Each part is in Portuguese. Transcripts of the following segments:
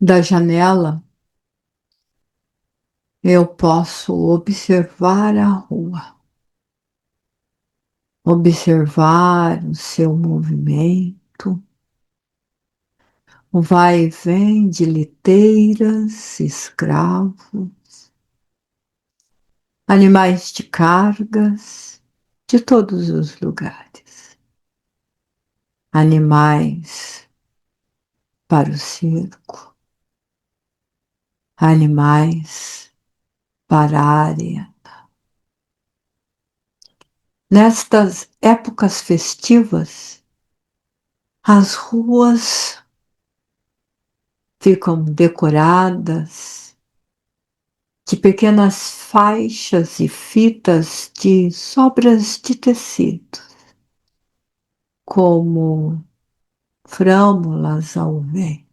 Da janela, eu posso observar a rua, observar o seu movimento, o vai e vem de liteiras, escravos, animais de cargas de todos os lugares, animais para o circo, animais para a área. Nestas épocas festivas, as ruas ficam decoradas de pequenas faixas e fitas de sobras de tecido, como frâmulas ao vento,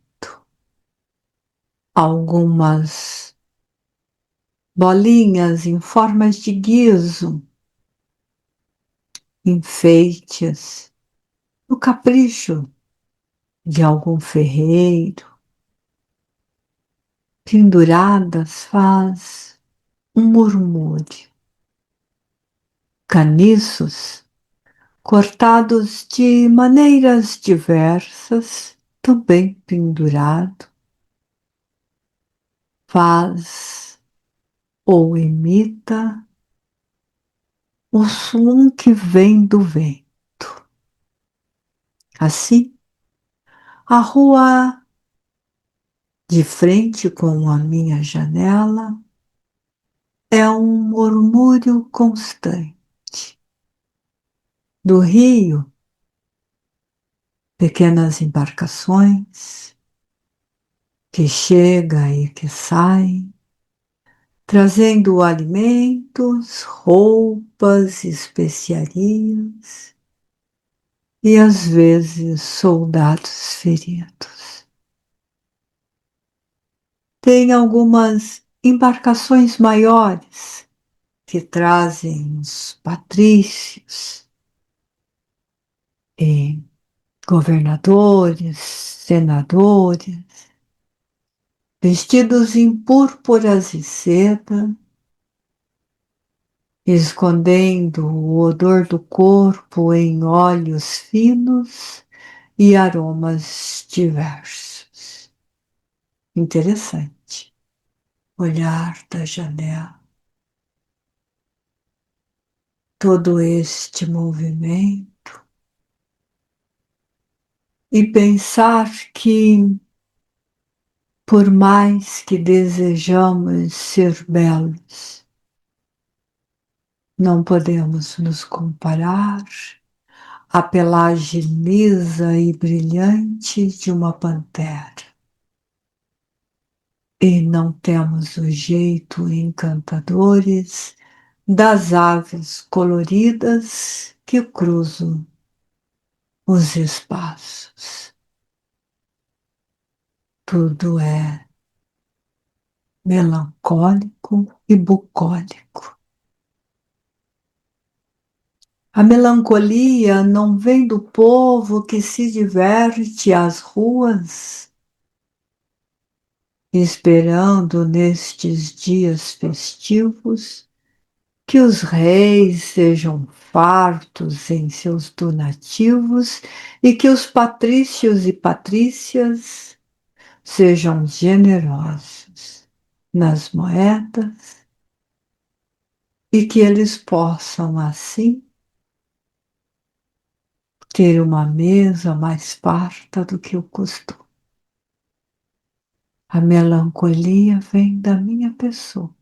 algumas bolinhas em formas de guiso, enfeites, no capricho de algum ferreiro, penduradas faz um murmúrio. Caniços cortados de maneiras diversas, também pendurado, faz ou imita o som que vem do vento. Assim, a rua de frente com a minha janela é um murmúrio constante. Do rio, pequenas embarcações que chegam e que saem, trazendo alimentos, roupas, especiarias e às vezes soldados feridos. Tem algumas embarcações maiores que trazem os patrícios e governadores, senadores, vestidos em púrpuras e seda, escondendo o odor do corpo em óleos finos e aromas diversos. Interessante olhar da janela todo este movimento e pensar que, por mais que desejamos ser belos, não podemos nos comparar à pelagem lisa e brilhante de uma pantera. E não temos o jeito encantadores das aves coloridas que cruzam os espaços. Tudo é melancólico e bucólico. A melancolia não vem do povo que se diverte às ruas, esperando nestes dias festivos que os reis sejam fartos em seus donativos e que os patrícios e patrícias sejam generosos nas moedas e que eles possam, assim, ter uma mesa mais farta do que o costume. A melancolia vem da minha pessoa.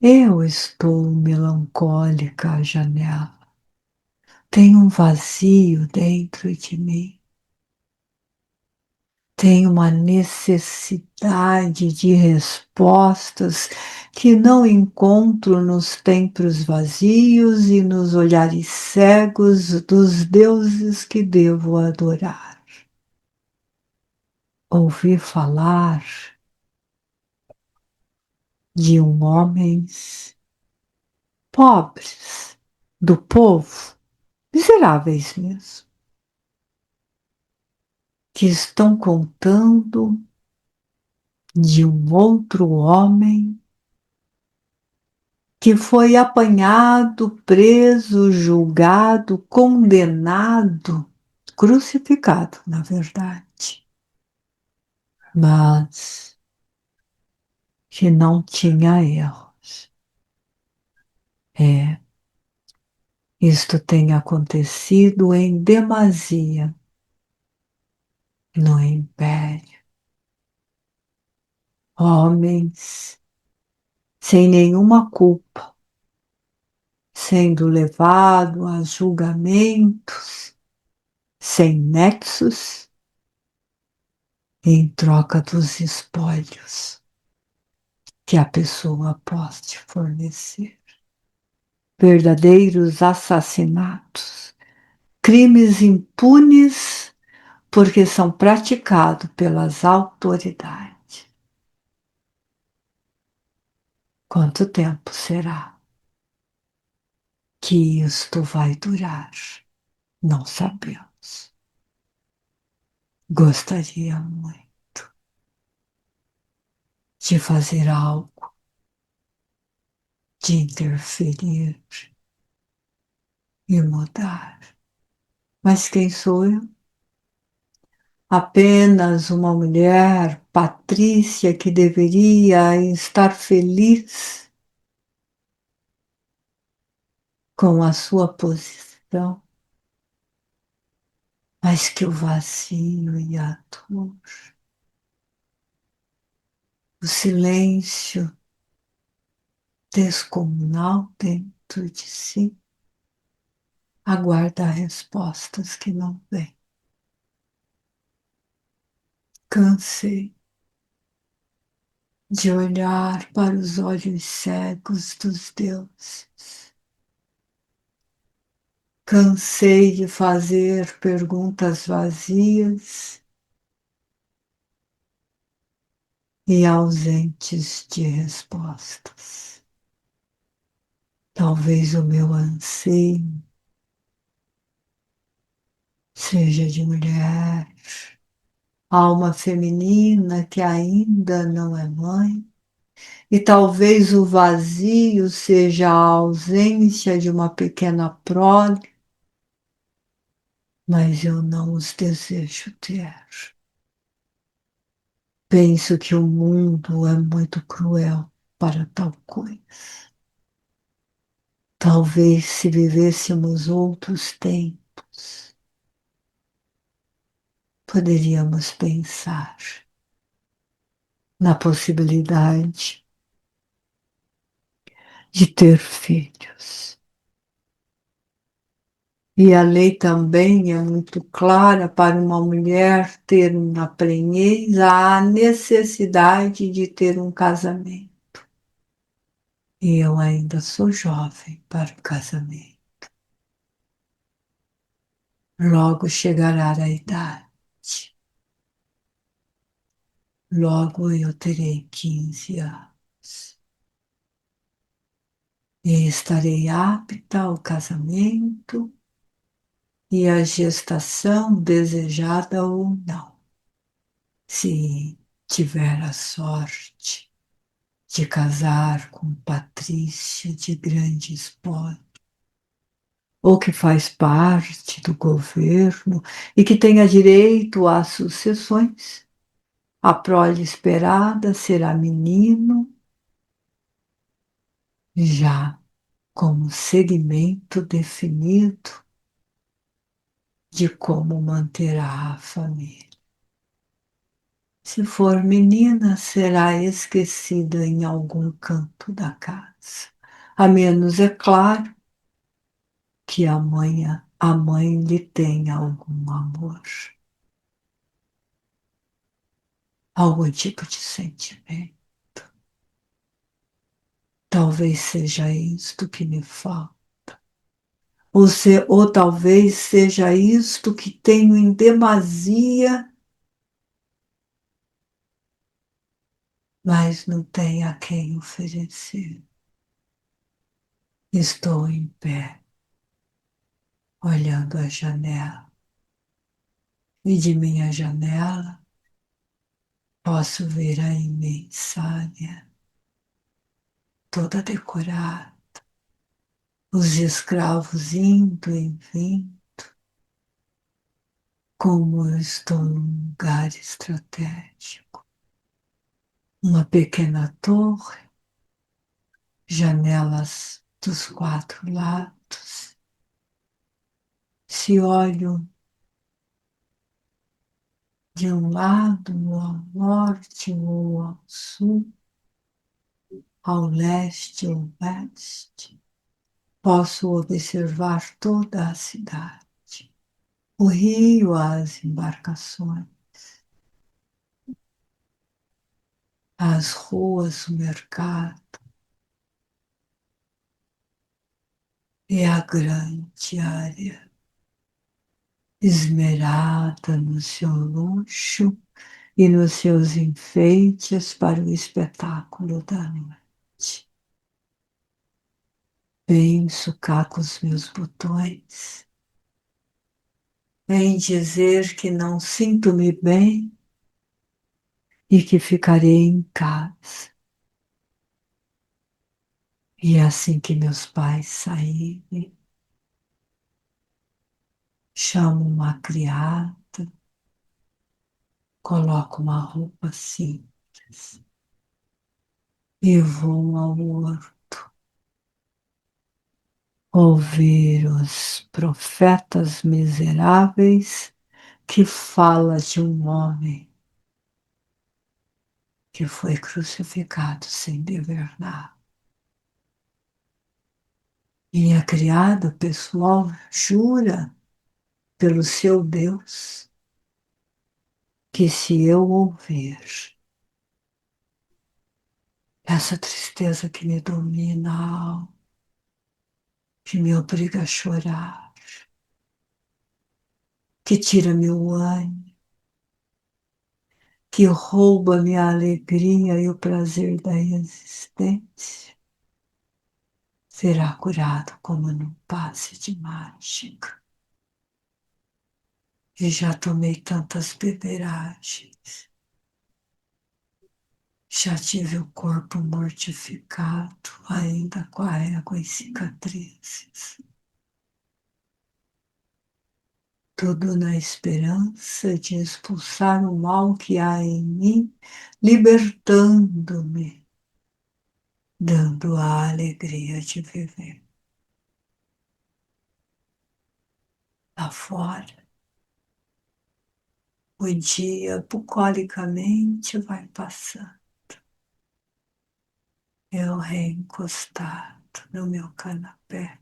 Eu estou melancólica à janela. Tem um vazio dentro de mim. Tem uma necessidade de respostas que não encontro nos templos vazios e nos olhares cegos dos deuses que devo adorar. Ouvi falar de homens pobres, do povo, miseráveis mesmo, que estão contando de um outro homem que foi apanhado, preso, julgado, condenado, crucificado, na verdade, mas que não tinha erros. É, isto tem acontecido em demasia no Império. Homens sem nenhuma culpa, sendo levados a julgamentos sem nexos em troca dos espólios que a pessoa pode fornecer. Verdadeiros assassinatos, crimes impunes porque são praticados pelas autoridades. Quanto tempo será que isto vai durar? Não sabemos. Gostaria muito de fazer algo, de interferir e mudar. Mas quem sou eu? Apenas uma mulher patrícia que deveria estar feliz com a sua posição, mas que o vazio e a dor, o silêncio descomunal dentro de si aguarda respostas que não vêm. Cansei de olhar para os olhos cegos dos deuses. Cansei de fazer perguntas vazias e ausentes de respostas. Talvez o meu anseio seja de mulher, alma feminina que ainda não é mãe, e talvez o vazio seja a ausência de uma pequena prole, mas eu não os desejo ter. Penso que o mundo é muito cruel para tal coisa. Talvez se vivêssemos outros tempos, poderíamos pensar na possibilidade de ter filhos. E a lei também é muito clara para uma mulher ter uma prenhez, a necessidade de ter um casamento. E eu ainda sou jovem para o casamento. Logo chegará a idade. Logo eu terei 15 anos. E estarei apta ao casamento e à gestação desejada ou não. Se tiver a sorte de casar com um patrício de grande espólio, ou que faz parte do governo e que tenha direito às sucessões, a prole esperada será menino, já como segmento definido de como manterá a família. Se for menina, será esquecida em algum canto da casa. A menos, é claro, que a mãe lhe tenha algum amor, algum tipo de sentimento. Talvez seja isto que me falta. Ou talvez seja isto que tenho em demasia, mas não tenho a quem oferecer. Estou em pé, olhando a janela, e de minha janela Posso ver a imensa área toda decorada, os escravos indo e vindo, como eu estou num lugar estratégico. Uma pequena torre, janelas dos quatro lados. Se olho de um lado ao norte ou ao sul, ao leste ou oeste, posso observar toda a cidade, o rio, as embarcações, as ruas, o mercado e a grande área esmerada no seu luxo e nos seus enfeites para o espetáculo da noite. Vem sucar com os meus botões, vem dizer que não sinto-me bem e que ficarei em casa. E é assim que meus pais saírem, chamo uma criada, coloco uma roupa simples e vou ao horto ouvir os profetas miseráveis que fala de um homem que foi crucificado sem dever nada. Minha criada pessoal jura pelo seu Deus que se eu ouvir essa tristeza que me domina a alma, que me obriga a chorar, que tira meu ânimo, que rouba minha alegria e o prazer da existência, será curado como num passe de mágica. E já tomei tantas beberagens, já tive o corpo mortificado, ainda com a égua e cicatrizes. Tudo na esperança de expulsar o mal que há em mim, libertando-me, dando a alegria de viver. Lá fora, o dia bucolicamente vai passando. Eu reencostado no meu canapé,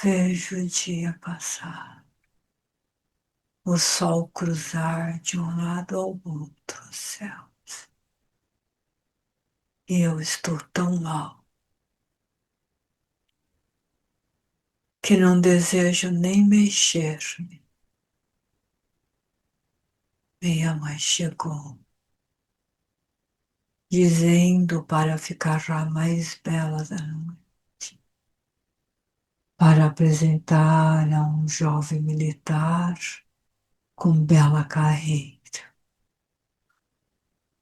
vejo o dia passar, o sol cruzar de um lado ao outro os céus. E eu estou tão mal que não desejo nem mexer-me. Minha mãe chegou, dizendo para ficar a mais bela da noite, para apresentar a um jovem militar com bela carreira.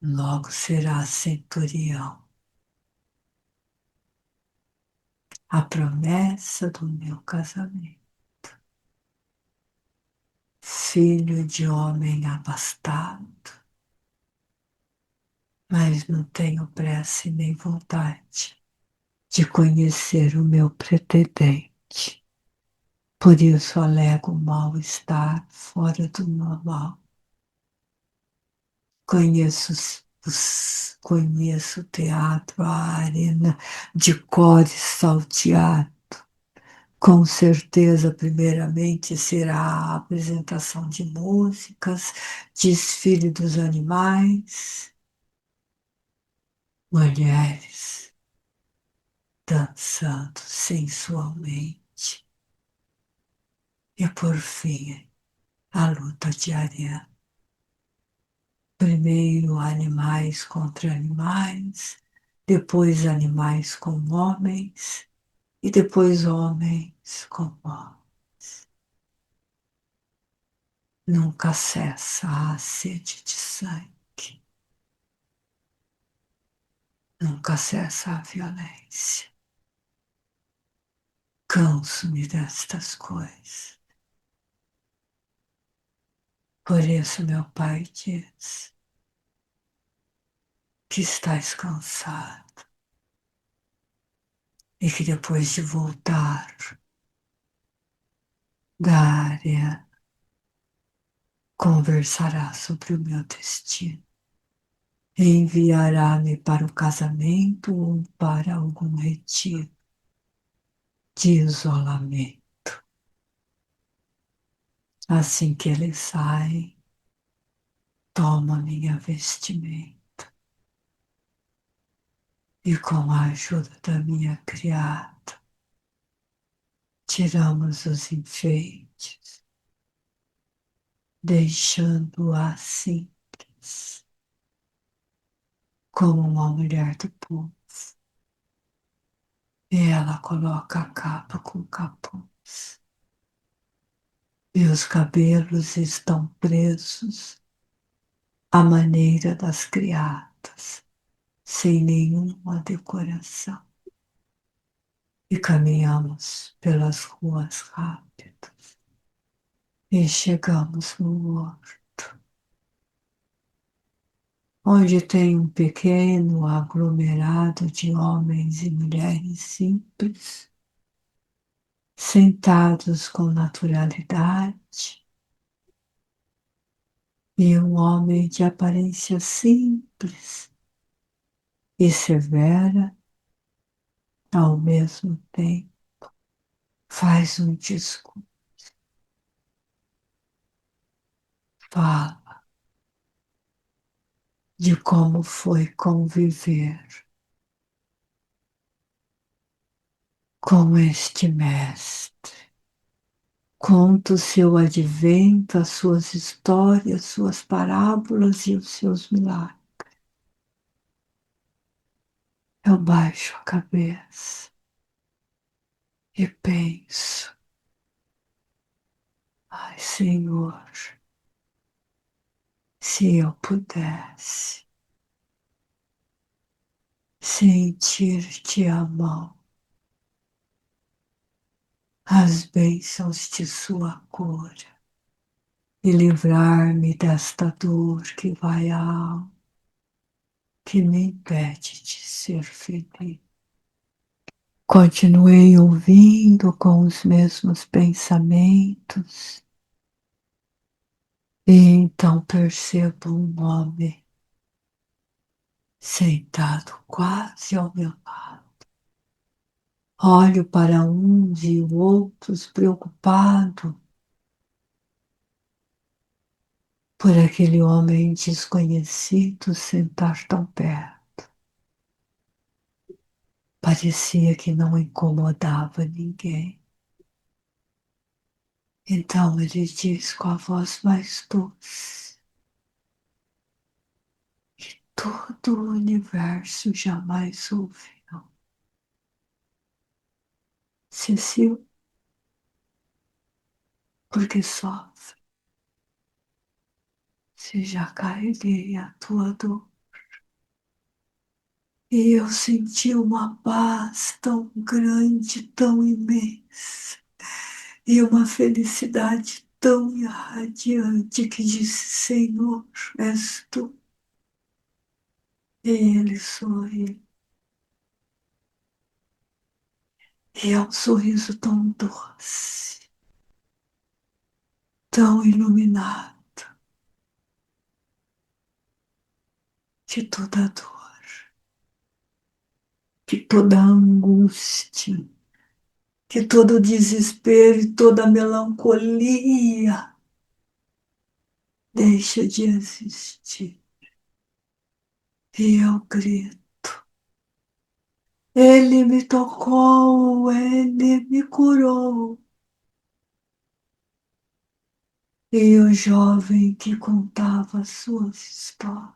Logo será centurião. A promessa do meu casamento. Filho de homem abastado, mas não tenho pressa e nem vontade de conhecer o meu pretendente. Por isso alego o mal-estar fora do normal. Conheço o teatro, a arena de cores salteado. Com certeza, primeiramente, será a apresentação de músicas, desfile dos animais, mulheres dançando sensualmente. E, por fim, a luta de arena. Primeiro animais contra animais, depois animais com homens e depois homens com homens. nunca cessa a sede de sangue, nunca cessa a violência. Canso-me destas coisas. Por isso, meu pai diz que estás cansado e que depois de voltar da área, conversará sobre o meu destino. Enviará-me para o casamento ou para algum retiro de isolamento. Assim que ele sai, toma minha vestimenta e, com a ajuda da minha criada, tiramos os enfeites, deixando-a simples, como uma mulher do povo. E ela coloca a capa com capuz. E os cabelos estão presos à maneira das criadas, sem nenhuma decoração. E caminhamos pelas ruas rápidas e chegamos no horto, onde tem um pequeno aglomerado de homens e mulheres simples, sentados com naturalidade, e um homem de aparência simples e severa ao mesmo tempo faz um discurso, fala de como foi conviver com este mestre. Conta o seu advento, as suas histórias, suas parábolas e os seus milagres. Eu baixo a cabeça e penso, ai Senhor, se eu pudesse sentir-te a mão, as bênçãos de sua cura e livrar-me desta dor que vai à alma, que me impede de ser feliz. Continuei ouvindo com os mesmos pensamentos e então percebo um homem sentado quase ao meu lado. Olho para uns e outros preocupado por aquele homem desconhecido sentar tão perto. Parecia que não incomodava ninguém. Então ele diz com a voz mais doce: todo o universo jamais ouviu. Cecil, porque sofre, se já carreguei a tua dor. E eu senti uma paz tão grande, tão imensa, e uma felicidade tão irradiante que disse: Senhor, és tu. E ele sorri. E é um sorriso tão doce, tão iluminado, que toda dor, que toda angústia, que todo desespero e toda melancolia deixa de existir. E eu grito: Ele me tocou, ele me curou. E o jovem que contava suas histórias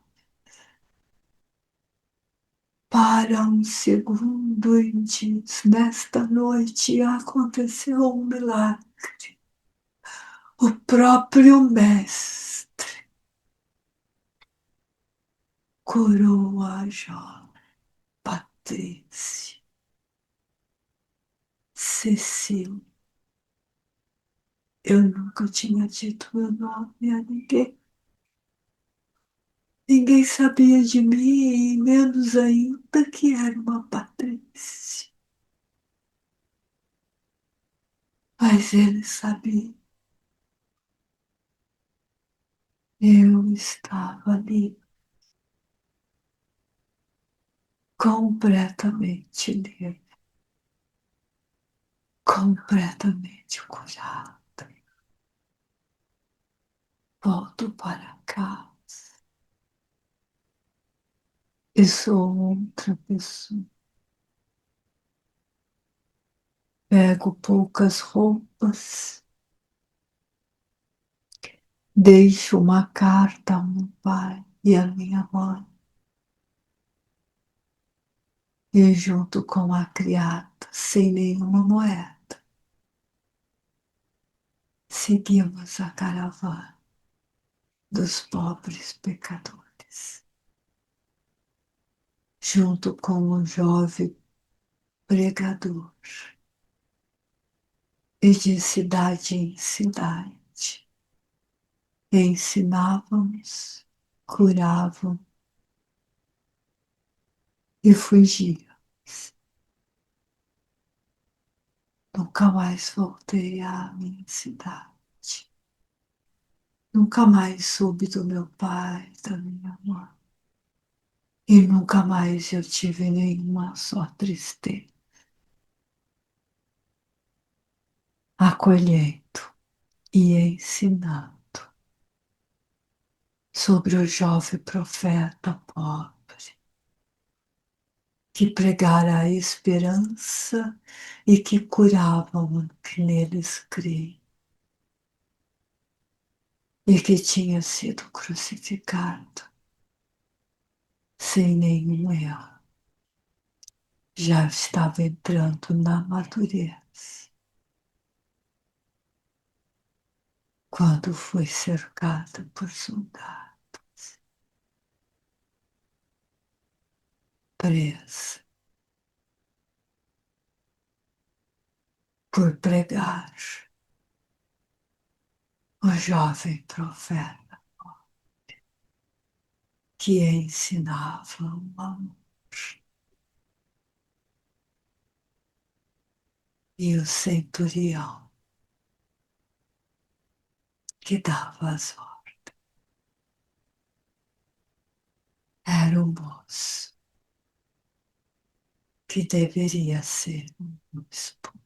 para um segundo e diz: Nesta noite aconteceu um milagre. o próprio Mestre curou a jovem Patrícia. Cecília, eu nunca tinha dito meu nome a ninguém. Ninguém sabia de mim, e menos ainda que era uma Patrícia. Mas ele sabia. Eu estava ali, completamente livre, completamente curada. Volto para casa e sou outra pessoa. Pego poucas roupas, deixo uma carta ao meu pai e à minha mãe, e junto com a criada, sem nenhuma moeda, seguimos a caravana dos pobres pecadores, junto com um jovem pregador, e de cidade em cidade ensinávamos, curávamos e fugíamos. Nunca mais voltei à minha cidade. Nunca mais soube do meu pai, da minha mãe. E nunca mais eu tive nenhuma só tristeza. Acolhendo e ensinando sobre o jovem profeta pobre que pregara a esperança e que curava o que neles crê e que tinha sido crucificado sem nenhum erro. Já estava entrando na madurez quando foi cercado por soldados, preso por pregar o jovem profeta que ensinava o amor. E o centurião que dava as ordens era o moço que deveria ser um esposo.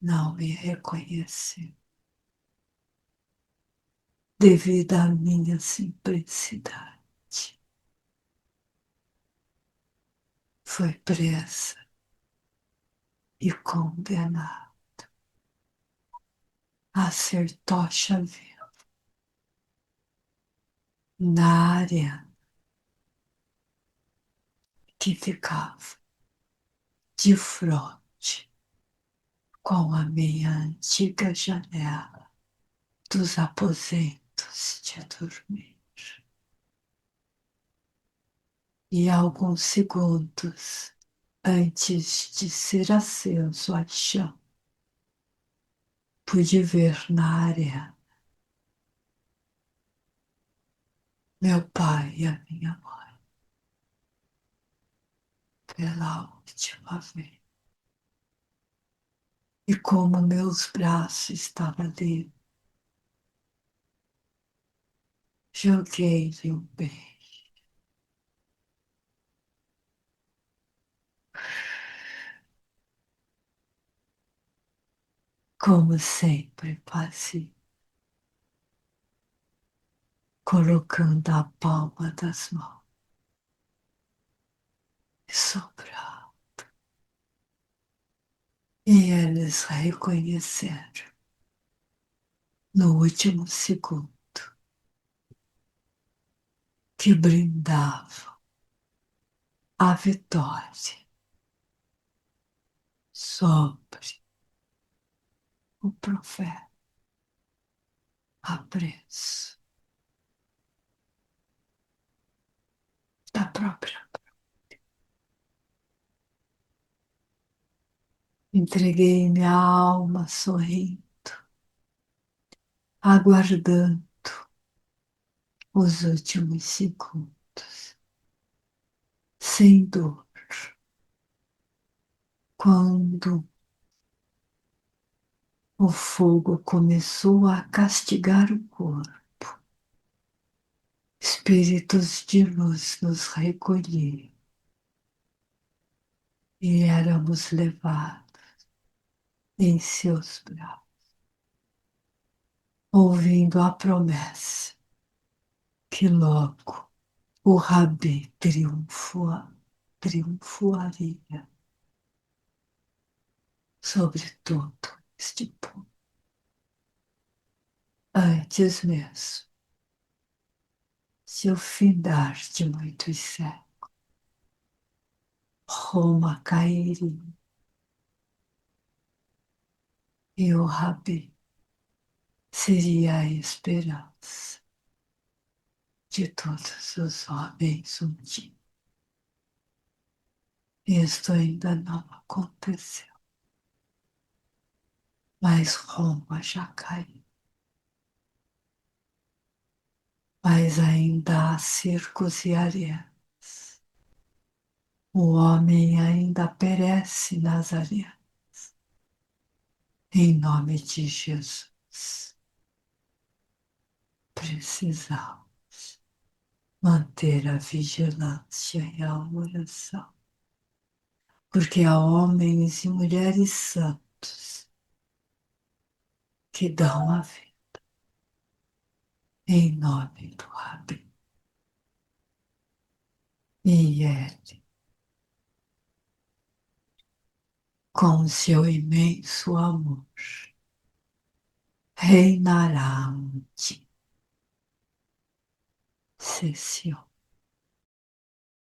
Não me reconheceu devido à minha simplicidade. Foi presa e condenada a ser tocha viva na área que ficava de frente com a minha antiga janela dos aposentos de dormir. E alguns segundos antes de ser aceso ao chão, pude ver na área meu pai e a minha mãe pela última vez. E como meus braços estavam ali, joguei-lhe um beijo. Como sempre fazia, colocando a palma das mãos sobre ela. E eles reconheceram no último segundo que brindavam a vitória sobre o profeta, a preço da própria. Entreguei minha alma sorrindo, aguardando os últimos segundos, sem dor, quando o fogo começou a castigar o corpo. Espíritos de luz nos recolhiam e éramos levados em seus braços, ouvindo a promessa que logo o Rabi triunfaria sobre todo este povo. Antes mesmo de eu findar de muitos séculos, Roma cairia e o Rabi seria a esperança de todos os homens um dia. Isto ainda não aconteceu, mas Roma já caiu. Mas ainda há circos e arenas. O homem ainda perece nas arenas. Em nome de Jesus, precisamos manter a vigilância e a oração, porque há homens e mulheres santos que dão a vida em nome do Rabi. E ele, com seu imenso amor, reinará um dia. Cessou.